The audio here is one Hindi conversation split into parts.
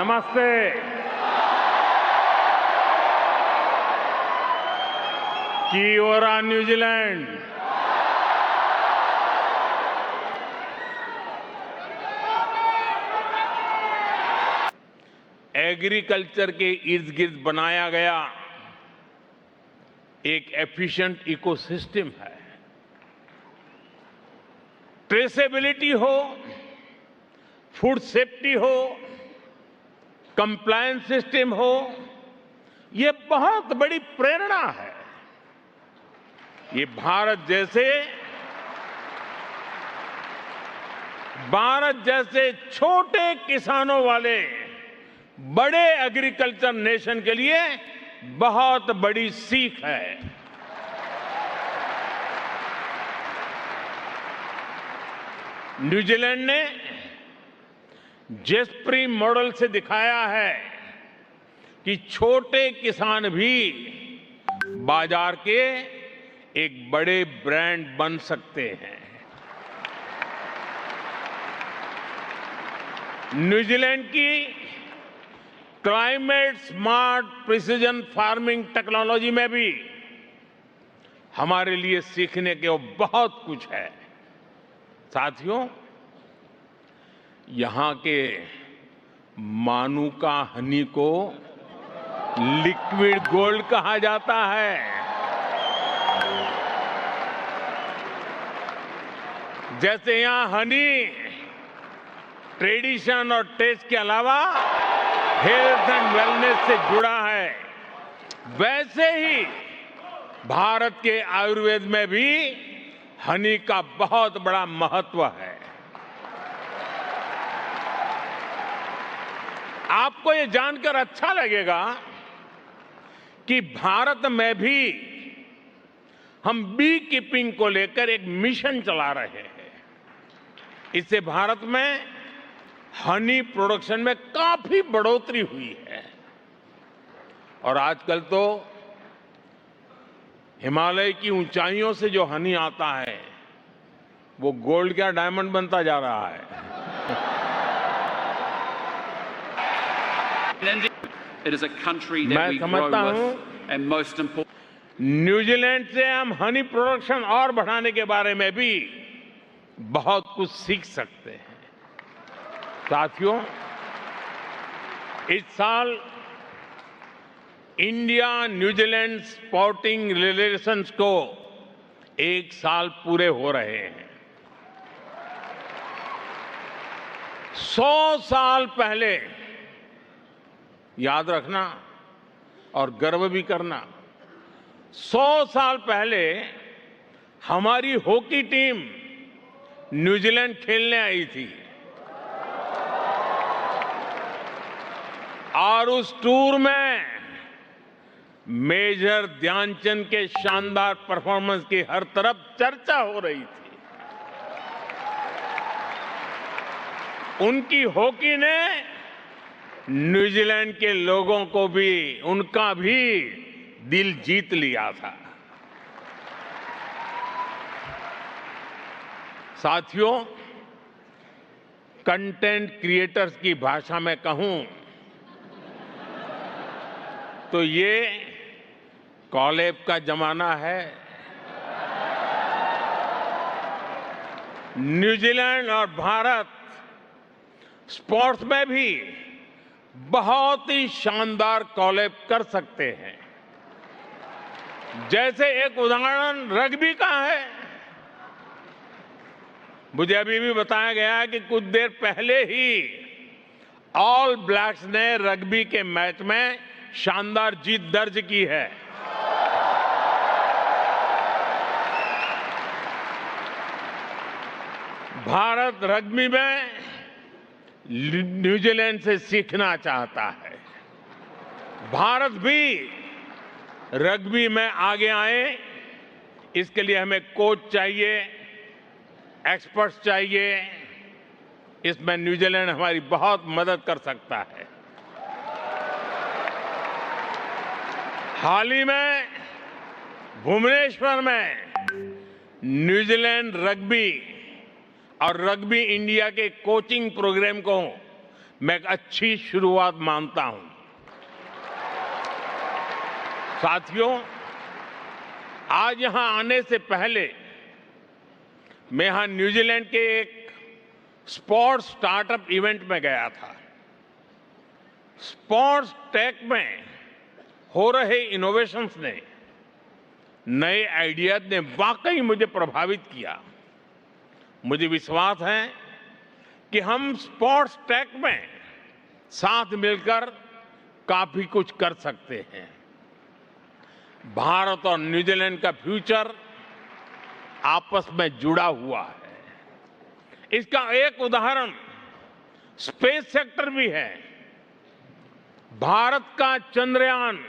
नमस्ते। की ओरा न्यूजीलैंड। एग्रीकल्चर के इर्द गिर्द बनाया गया एक एफिशिएंट इकोसिस्टम है। ट्रेसेबिलिटी हो, फूड सेफ्टी हो, कंप्लायंस सिस्टम हो, ये बहुत बड़ी प्रेरणा है। ये भारत जैसे छोटे किसानों वाले बड़े एग्रीकल्चर नेशन के लिए बहुत बड़ी सीख है। न्यूजीलैंड ने जेस्परी मॉडल से दिखाया है कि छोटे किसान भी बाजार के एक बड़े ब्रांड बन सकते हैं। न्यूजीलैंड की climate smart precision farming technology में भी हमारे लिए सीखने के बहुत कुछ है। साथियों, यहां के मानुका हनी को लिक्विड गोल्ड कहा जाता है। जैसे यहां हनी ट्रेडिशन और टेस्ट के अलावा हेल्थ एंड वेलनेस से जुड़ा है, वैसे ही भारत के आयुर्वेद में भी हनी का बहुत बड़ा महत्व है। आपको ये जानकर अच्छा लगेगा कि भारत में भी हम बी कीपिंग को लेकर एक मिशन चला रहे हैं। इससे भारत में हनी प्रोडक्शन में काफी बढ़ोतरी हुई है और आजकल तो हिमालय की ऊंचाइयों से जो हनी आता है वो गोल्ड क्या डायमंड बनता जा रहा है। मैं समझता हूं न्यूजीलैंड से हम हनी प्रोडक्शन और बढ़ाने के बारे में भी बहुत कुछ सीख सकते हैं। साथियों, इस साल इंडिया न्यूजीलैंड स्पोर्टिंग रिलेशंस को 1 साल पूरे हो रहे हैं। 100 साल पहले, याद रखना और गर्व भी करना, 100 साल पहले हमारी हॉकी टीम न्यूजीलैंड खेलने आई थी और उस टूर में मेजर ध्यानचंद के शानदार परफॉर्मेंस की हर तरफ चर्चा हो रही थी। उनकी हॉकी ने न्यूजीलैंड के लोगों को भी, उनका भी दिल जीत लिया था। साथियों, कंटेंट क्रिएटर्स की भाषा में कहूं तो ये कॉलेब का जमाना है। न्यूजीलैंड और भारत स्पोर्ट्स में भी बहुत ही शानदार कॉलेब कर सकते हैं। जैसे एक उदाहरण रग्बी का है। मुझे अभी भी बताया गया है कि कुछ देर पहले ही ऑल ब्लैक्स ने रग्बी के मैच में शानदार जीत दर्ज की है। भारत रग्बी में न्यूजीलैंड से सीखना चाहता है। भारत भी रग्बी में आगे आए, इसके लिए हमें कोच चाहिए, एक्सपर्ट्स चाहिए। इसमें न्यूजीलैंड हमारी बहुत मदद कर सकता है। हाल ही में भुवनेश्वर में न्यूजीलैंड रग्बी और रग्बी इंडिया के कोचिंग प्रोग्राम को मैं एक अच्छी शुरुआत मानता हूं। साथियों, आज यहां आने से पहले मैं यहां न्यूजीलैंड के एक स्पोर्ट्स स्टार्टअप इवेंट में गया था। स्पोर्ट्स टेक में हो रहे इनोवेशंस ने, नए आइडियाज ने वाकई मुझे प्रभावित किया। मुझे विश्वास है कि हम स्पोर्ट्स टेक में साथ मिलकर काफी कुछ कर सकते हैं। भारत और न्यूजीलैंड का फ्यूचर आपस में जुड़ा हुआ है। इसका एक उदाहरण स्पेस सेक्टर भी है। भारत का चंद्रयान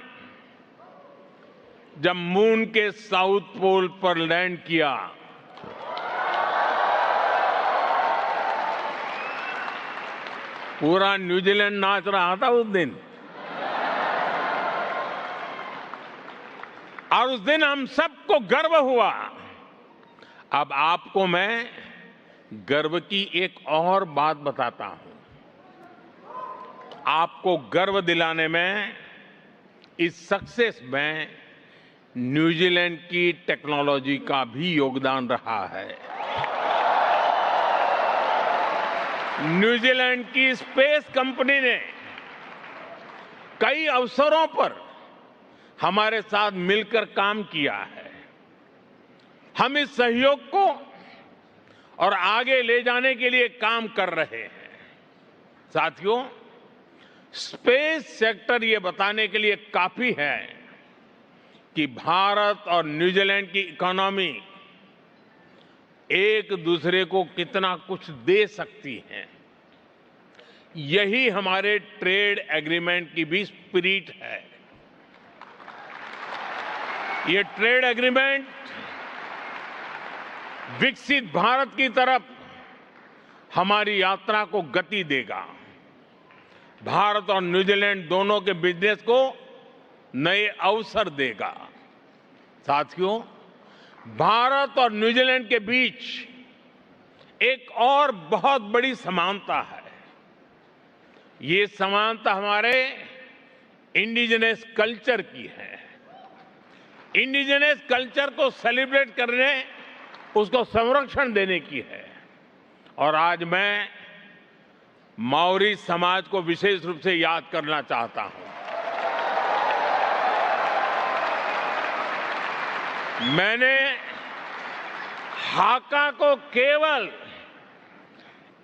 जब मून के साउथ पोल पर लैंड किया, पूरा न्यूजीलैंड नाच रहा था उस दिन। और उस दिन हम सबको गर्व हुआ। अब आपको मैं गर्व की एक और बात बताता हूं। आपको गर्व दिलाने में, इस सक्सेस में न्यूजीलैंड की टेक्नोलॉजी का भी योगदान रहा है। न्यूजीलैंड की स्पेस कंपनी ने कई अवसरों पर हमारे साथ मिलकर काम किया है। हम इस सहयोग को और आगे ले जाने के लिए काम कर रहे हैं। साथियों, स्पेस सेक्टर ये बताने के लिए काफी है कि भारत और न्यूजीलैंड की इकोनॉमी एक दूसरे को कितना कुछ दे सकती हैं। यही हमारे ट्रेड एग्रीमेंट की भी स्पिरिट है। ये ट्रेड एग्रीमेंट विकसित भारत की तरफ हमारी यात्रा को गति देगा। भारत और न्यूजीलैंड दोनों के बिजनेस को नए अवसर देगा। साथियों, भारत और न्यूजीलैंड के बीच एक और बहुत बड़ी समानता है। ये समानता हमारे इंडिजिनस कल्चर की है। इंडिजिनस कल्चर को सेलिब्रेट करने, उसको संरक्षण देने की है। और आज मैं माओरी समाज को विशेष रूप से याद करना चाहता हूं। मैंने हाका को केवल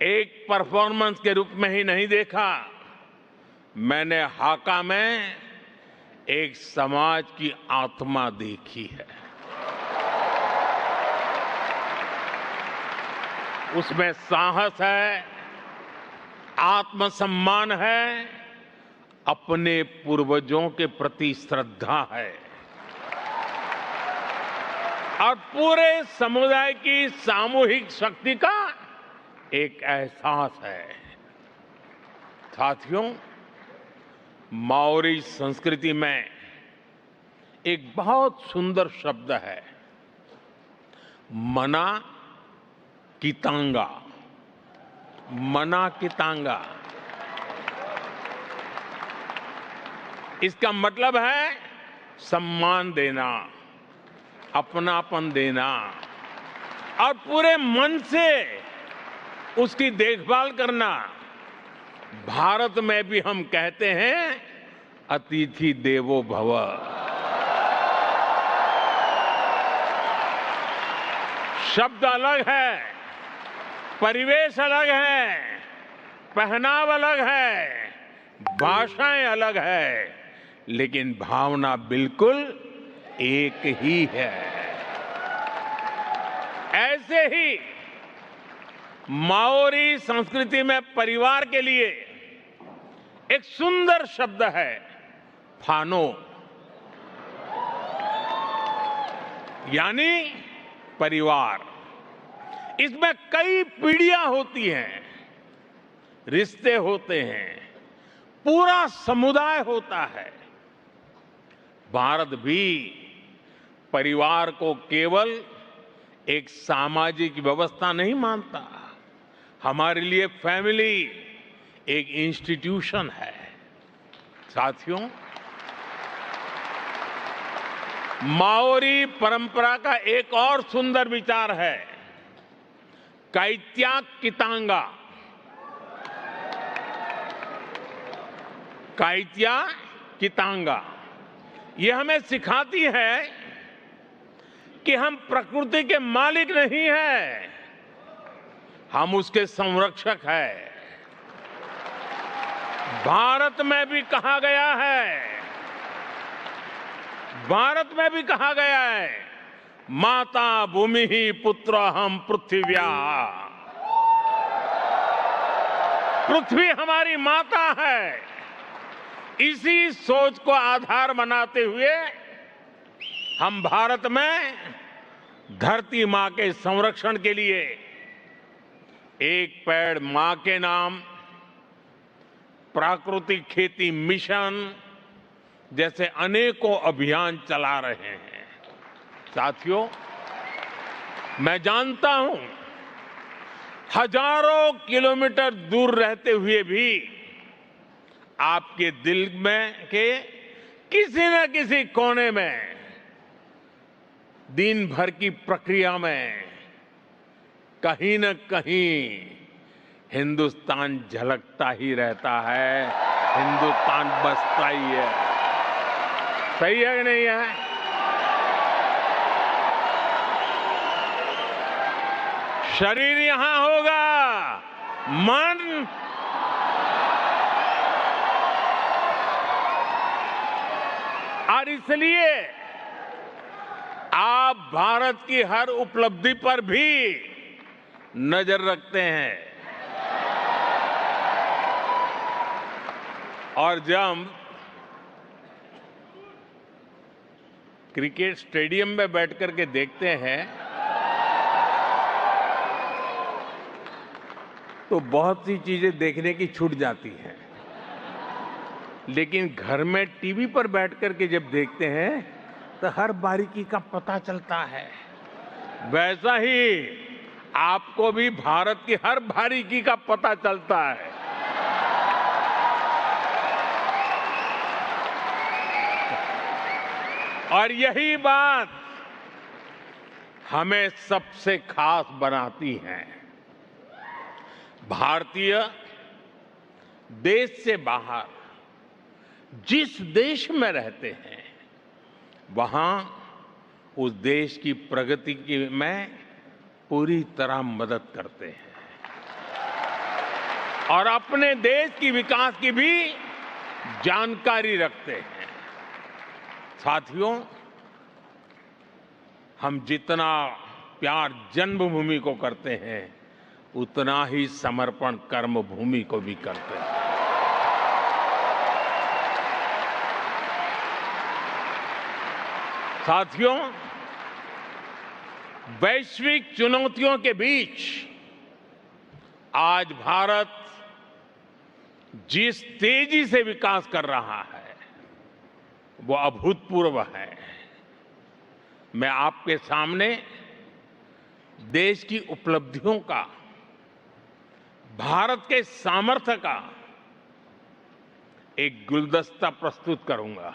एक परफॉर्मेंस के रूप में ही नहीं देखा। मैंने हाका में एक समाज की आत्मा देखी है। उसमें साहस है, आत्मसम्मान है, अपने पूर्वजों के प्रति श्रद्धा है और पूरे समुदाय की सामूहिक शक्ति का एक एहसास है। साथियों, माओरी संस्कृति में एक बहुत सुंदर शब्द है, मना कितांगा। मना कितांगा, इसका मतलब है सम्मान देना, अपनापन देना और पूरे मन से उसकी देखभाल करना। भारत में भी हम कहते हैं, अतिथि देवो भव। शब्द अलग है, परिवेश अलग है, पहनाव अलग है, भाषाएं अलग है, लेकिन भावना बिल्कुल एक ही है। ऐसे ही माओरी संस्कृति में परिवार के लिए एक सुंदर शब्द है, फानो, यानी परिवार। इसमें कई पीढ़ियां होती हैं, रिश्ते होते हैं, पूरा समुदाय होता है। भारत भी परिवार को केवल एक सामाजिक व्यवस्था नहीं मानता। हमारे लिए फैमिली एक इंस्टीट्यूशन है। साथियों, माओरी परंपरा का एक और सुंदर विचार है, काइत्या कितांगा। काइत्या कितांगा ये हमें सिखाती है कि हम प्रकृति के मालिक नहीं हैं, हम उसके संरक्षक हैं। भारत में भी कहा गया है, माता भूमि ही पुत्र हम पृथिव्या। पृथ्वी हमारी माता है। इसी सोच को आधार बनाते हुए हम भारत में धरती मां के संरक्षण के लिए एक पेड़ मां के नाम, प्राकृतिक खेती मिशन जैसे अनेकों अभियान चला रहे हैं। साथियों, मैं जानता हूं हजारों किलोमीटर दूर रहते हुए भी आपके दिल में के किसी न किसी कोने में दिन भर की प्रक्रिया में कहीं न कहीं हिंदुस्तान झलकता ही रहता है, हिंदुस्तान बसता ही है। सही है कि नहीं है? शरीर यहां होगा, मन और इसलिए आप भारत की हर उपलब्धि पर भी नजर रखते हैं। और जब क्रिकेट स्टेडियम में बैठकर के देखते हैं तो बहुत सी चीजें देखने की छूट जाती हैं, लेकिन घर में टीवी पर बैठकर के जब देखते हैं तो हर बारीकी का पता चलता है। वैसा ही आपको भी भारत की हर बारीकी का पता चलता है। और यही बात हमें सबसे खास बनाती है। भारतीय देश से बाहर जिस देश में रहते हैं वहां उस देश की प्रगति में पूरी तरह मदद करते हैं और अपने देश की विकास की भी जानकारी रखते हैं। साथियों, हम जितना प्यार जन्मभूमि को करते हैं उतना ही समर्पण कर्मभूमि को भी करते हैं। साथियों, वैश्विक चुनौतियों के बीच आज भारत जिस तेजी से विकास कर रहा है वो अभूतपूर्व है। मैं आपके सामने देश की उपलब्धियों का, भारत के सामर्थ्य का एक गुलदस्ता प्रस्तुत करूंगा।